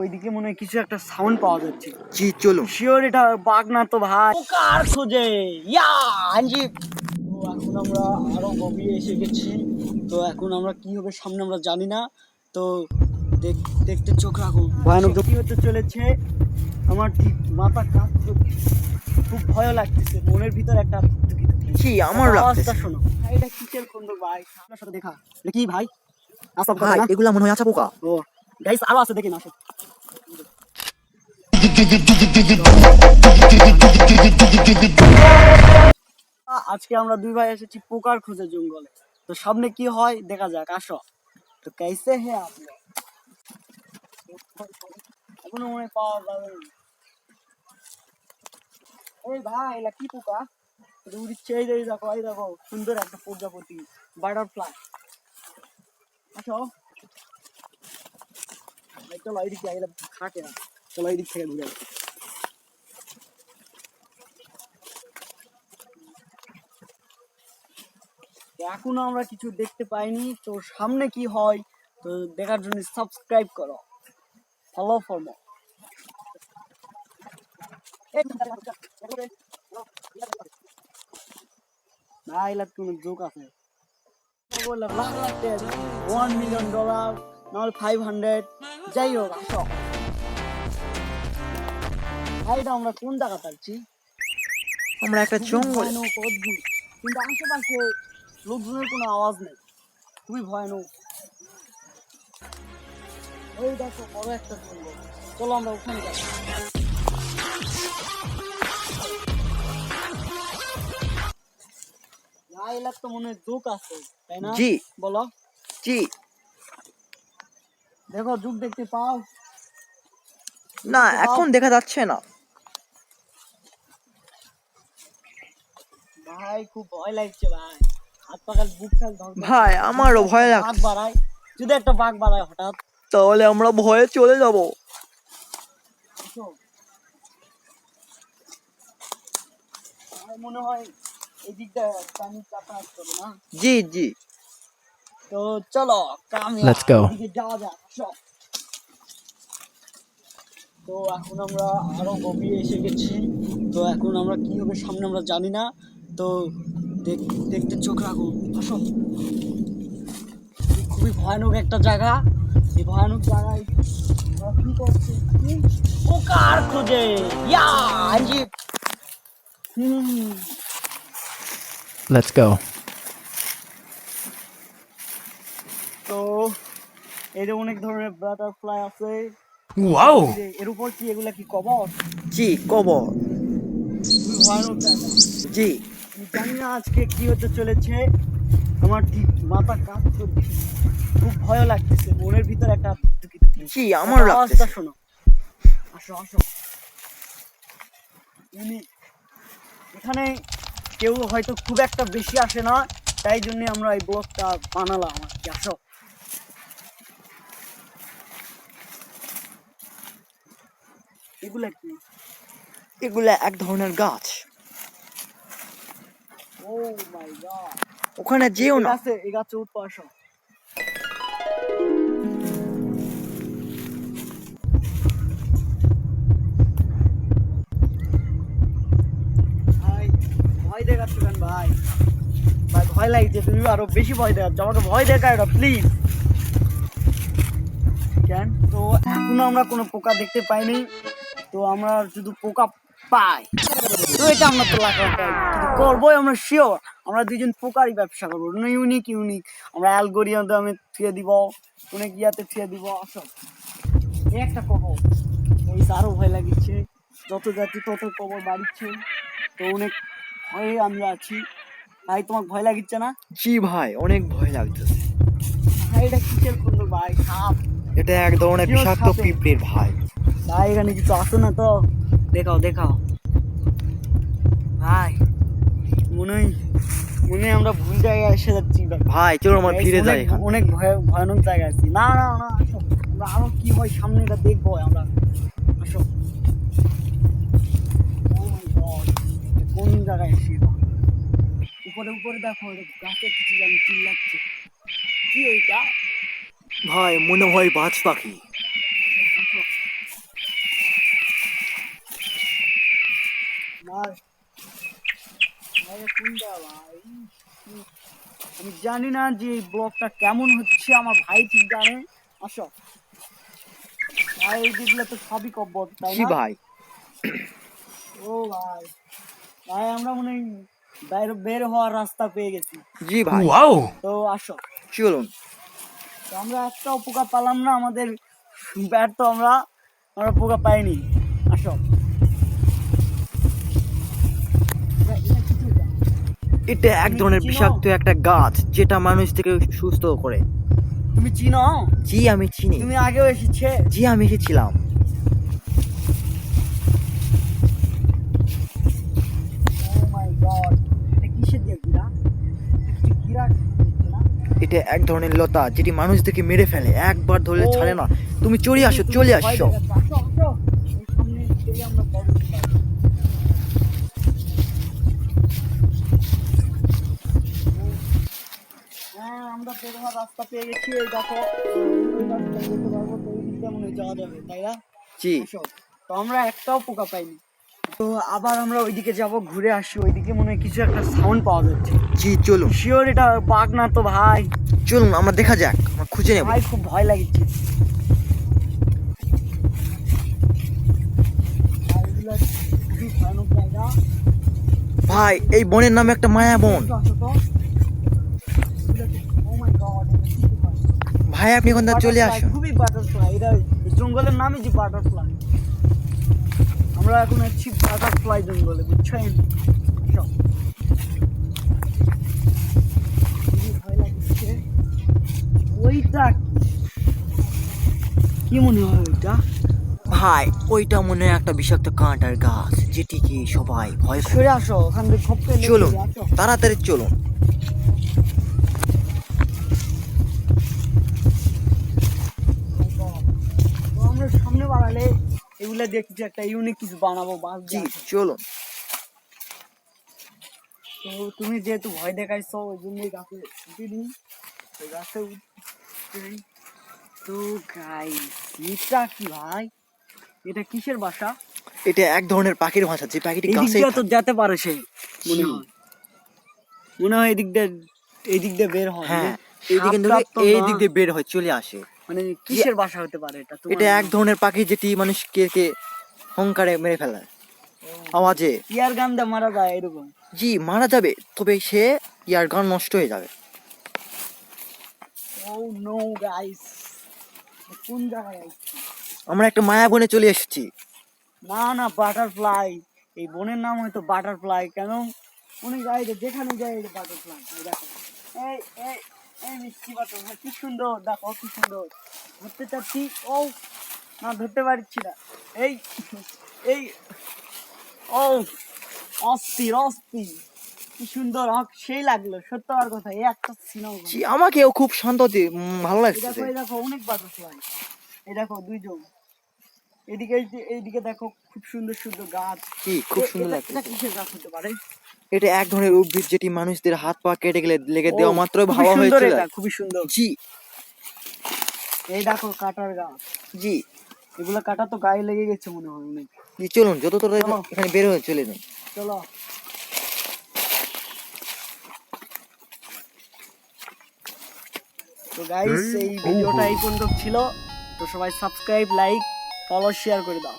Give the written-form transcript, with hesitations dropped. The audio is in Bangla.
ওইদিকে মনে হয় কিছু একটা সাউন্ড পাওয়া যাচ্ছে। জি চলো। শিওর এটা বাঘ না তো ভাই, কার খোঁজে ইয়া হাঞ্জি। তো এখন আমরা আরো গভীরে এসে গেছি। তো এখন আমরা কি হবে সামনে আমরা জানি না। তো দেখতে চোখ রাখুন, ভয়ানক কি হতে চলেছে। আমার ঠিক মাথা কাজ করছে, খুব ভয় লাগতেছে, মনের ভিতর একটা জি আমার আওয়াজটা লাগতেছে। শোনো। ভাই এটা কিসের খন্দ ভাই, আপনার সাথে দেখা এটা কি ভাই? আচ্ছা ভাই এগুলা মনে হয় আচ্ছা পোকা। ও গাইস আরো আছে দেখি না। আজকে আমরা দুই ভাই এসেছি পোকার খোঁজে জঙ্গলে। তো সামনে কি হয় দেখা যাক, আসো। তো कैसे है आप लोग? এখনো মনে পাওয়া যাবে না। এই ভাই এলা কি পোকা? এটা উড়িচ্ছে, এই দেখো, এই দেখো সুন্দর একটা প্রজাপতি, বাটারফ্লাই। আসো চলো এইদিকে, এগুলো থাকে না, চলো এইদিক থেকে ঘুরে আসি। এখনো আমরা কিছু দেখতে পাইনি, তো সামনে কি হয় তো দেখার জন্য সাবস্ক্রাইব করো, ফলো ফর মোর। না এলা কোনো জোক আছে? বললাম লাখ লাখ টাকা, $1 million, নাহলে 500, যাই হোক আসো। ভাইটা আমরা কোন জায়গা পাচ্ছি? আমরা একটা জঙ্গলে। ভয়ানক অদ্ভুত, কিন্তু আশেপাশে লোকজনের কোনো আওয়াজ নেই, খুবই ভয়ানক। এই দেখো বড় একটা জঙ্গল, চলো আমরা ওখানে যাই। না এলাক তো মনে হয় জোক আছে, তাই না? জি বলো। জি। দেখো জোক দেখতে পাও? না এখন দেখা যাচ্ছে না। ভাই খুব ভয় লাগছে ভাই, হাত পাকাল বুক খাল ধরছে। ভাই আমারও ভয় বাঘ লাগছে। বাড়ায়, যদি একটা বাঘ বাড়ায় হঠাৎ। তাহলে আমরা ভয়ে চলে যাব। আসো। আমার মনে হয় এই দিকটা পানি যাতায়াত করে না। জি জি। তো চলো কামিয়া Let's go. এদিকে যাওয়া যাক, আসো। তো এখন আমরা আরো গভীরে এসে গেছি। তো এখন আমরা কি হবে সামনে আমরা জানি না। তো দেখতে চোখ রাখুন, আসো। খুবই ভয়ানক একটা জায়গা, এই ভয়ানক জায়গায় আমরা কি করছি? পোকার খোঁজে ইয়া হাঞ্জি। Let's go. তো এর অনেক ধরনের বাটারফ্লাই আছে। Wow! এর উপর কি এগুলা কি কবর? জি কবর। খুবই ভয়ানক জায়গা। জি। আমি জানি না আজকে কি হতে চলেছে, আমার ঠিক মাথা কাজ করছে, খুব ভয় লাগতেছে, মনের ভিতর একটা জি আমার আওয়াজটা লাগতেছে। শোনো। আসো আসো। এখানে কেউ হয়তো খুব একটা বেশি আসে না, তাই জন্য আমরা এই ব্লগটা বানালাম আর কি। আসো। এগুলা কি? এগুলা এক ধরনের গাছ। ও মাই গড, ওখানে যেও না। এই গাছে উঠবো, আসো। ভাই ভয় দেখাচ্ছ কেন ভাই? ভাই ভয় লাগছে, তুমি আরো বেশি ভয় দেখাচ্ছ, আমাকে ভয় দেখায় না প্লিজ। কেন? তো এখনো আমরা কোনো পোকা দেখতে পাইনি। তো আমরা শুধু পোকা পাই, তো এটা আমরা তো কিন্তু করবোই আমরা শিওর। আমরা দুইজন পোকারই ব্যবসা করবো, ইউনিক ইউনিক। আমরা অ্যালগোরিদমে থুয়ে দিব, অনেক ইয়াতে থুয়ে দিব। আসো এই একটা কবর, এই আরো ভয় লাগিচ্ছে, যত যাচ্ছি তত কবর বাড়িচ্ছে। তো অনেক ভয়ে আমি আছি। ভাই তোমার ভয় লাগিচ্ছে না? জি ভাই অনেক ভয় লাগতেছে। ভাই এটা কিসের খন্দ ভাই? সাপ? এটা এক ধরনের Sure বিষাক্ত সাপে। পিঁপড়ের ভাই। ভাই এখানে কিছু আছে না তো? দেখাও দেখাও ভাই, মনে হয় আমরা ভুল জায়গায় এসে যাচ্ছি ভাই। ভাই চলো আমরা ফিরে যাই এখান অনেক থেকে। ভয়ানক জায়গায় আছি। না না না আসো, আমরা আরো কি হয় সামনে এটা দেখবো আমরা। আসো। Oh my God, এটা কোন জায়গায় এসে গেলাম? উপরে উপরে দেখো, এটা গাছে কিছু যেন চিল্লাচ্ছে, কি ওইটা? ভাই মনে হয় বাজ পাখি। আসো। ভাই। আমি জানি না যে এই ব্লগটা কেমন হচ্ছে, আমার ভাই ঠিক জানে। আসো ভাই, এই দিকগুলো তো সবই কব্বর, তাই জি না? ভাই। ও ভাই, ভাই আমরা মনে হয় বাইরে বের হওয়ার রাস্তা পেয়ে গেছি। জি ভাই, Wow. তো আসো। চলুন। তো আমরা একটাও পোকা পেলাম না, আমাদের ব্যর্থ আমরা, আমরা পোকা পাইনি। আসো। এটা এক ধরনের বিষাক্ত একটা গাছ যেটা মানুষ থেকে সুস্থ করে। তুমি চিনো? জি আমি চিনি। তুমি আগেও এসেছে? জি আমি এসেছিলাম। ও মাই গড, এটা কিসের দিয়ে ঘিরা? এটা কিছু ঘিরা দেখছি না? এটা এক ধরনের লতা যেটি মানুষদেরকে মেরে ফেলে, একবার ধরলে ও, ছাড়ে না। তুমি চলে আসো, তুমি চলে ভয় আসো। দেখাচ্ছ। আসো, আসো। এই সামনে গেলে আমরা বড় হতে পারবো। হ্যাঁ, আমরা বের হওয়ার রাস্তা পেয়ে গেছি। এই দেখো, ওই রাস্তা যেতে পারবো, তো ওই দিক দিয়ে মনে হয় যাওয়া যাবে, তাই না? জি আসো। তো আমরা একটাও পোকা পাইনি। তো আবার আমরা ওইদিকে যাব, ঘুরে আসি। ওইদিকে মনে হয় কিছু একটা সাউন্ড পাওয়া যাচ্ছে। জি চলুন, শিওর এটা বাঘ না তো ভাই? চলুন আমরা দেখা যাক, আমরা খুঁজে নেব। ভাই খুব ভয় লাগছে। আর এগুলো খুবই ভয়ানক জায়গা। ভাই এই বনের নামে একটা মায়া বন। একটু আসো তো। এগুলো তো- oh my God, এটা কি ব্যাপার? ভাই আপনি এখন চলে Butterfly, আসুন। খুবই বাটারফ্লাই। এটা এই জঙ্গলের নামই যে বাটারফ্লাই। আমরা এখন আছি বাটারফ্লাই জঙ্গলে, বুঝছেন? আসো। খুবই ভয় লাগছে। ওইটা কি মনে হয় ওইটা? ভাই ওইটা মনে হয় একটা বিষাক্ত কাঁটার গাছ যেটিকে সবাই ভয় করে। সরে আসো, ওখান থেকে খপকে লেগে চলুন যাবে, আসো। তাড়াতাড়ি চলুন। তো আমরা সামনে বাড়ালে এগুলা দিয়ে কিছু একটা ইউনিক কিছু বানাবো, বাস জি দিয়ে। আসো। চলুন। তো তুমি যেহেতু ভয় দেখাইছো, ওই জন্যই গাছে উঠিনি। তো গাছে উঠে, তো গাইস, এটা কি ভাই? এটা কিসের বাসা? এটা এক ধরনের পাখির ভাষা যে পাখিটি এই দিক গাছে দিয়ে তো যেতে পারে সে, মনে জি। হয়। মনে হয় এই দিক দিয়ে বের হয়। হ্যাঁ মানে এইদিকে সাপ টাপ তো এই না। দিক দিয়ে বের হয় চলে আসে। মানে কিসের বাসা হতে পারে এটা? তোমার এটা এক ধরনের পাখি যেটি মানুষকে হংকারে মেরে ফেলে আওয়াজে। ইয়ার গান দিয়ে মারা যায় এরকম? জি মারা যাবে, তবে সে ইয়ার গান নষ্ট হয়ে যাবে। ও নো গাইস, কোন জায়গায় আইছি? আমরা একটা মায়া বনে চলে এসেছি। না না, বাটারফ্লাই। এই বনের নাম হয়তো বাটারফ্লাই। কেন অনেক জায়গায় যেখানে যাই বাটারফ্লাই। দেখো, এই এই এই মিষ্টি বাটারফ্লাই, কি সুন্দর, দেখো কি সুন্দর। ধরতে চাচ্ছি, ও না, ধরতে পারছি না। এই এই ও, অস্থির অস্থির, কি সুন্দর, সেই লাগলো সত্য আর কথা। এই একটা সিনেমা, জি আমাকেও খুব শান্ত ভালো এই লাগছে। দেখো, এই দেখো অনেক বাটারফ্লাই। এই দেখো দুইজন। এদিকে এইদিকে দেখো, খুব সুন্দর সুন্দর গাছ। জি খুব সুন্দর এটা লাগছে। এটা কিসের গাছ হতে পারে? এটা এক ধরনের উদ্ভিদ যেটি মানুষদের হাত পা কেটে গেলে লেগে দেওয়া মাত্র খুবই হাওয়া হয়ে সুন্দর, চলে এটা যায়। খুবই সুন্দর। জি এই দেখো কাটার গাছ। জি এগুলো কাটা তো গায়ে লেগে গেছে মনে হয় অনেক। জি চলুন যত তাড়াতাড়ি চলো। এখানে বের হয়ে চলে যান। চলো। তো গাইস, এই ভিডিওটা এই পর্যন্ত ছিল। তো সবাই সাবস্ক্রাইব, লাইক, ফলো, শেয়ার করে দাও।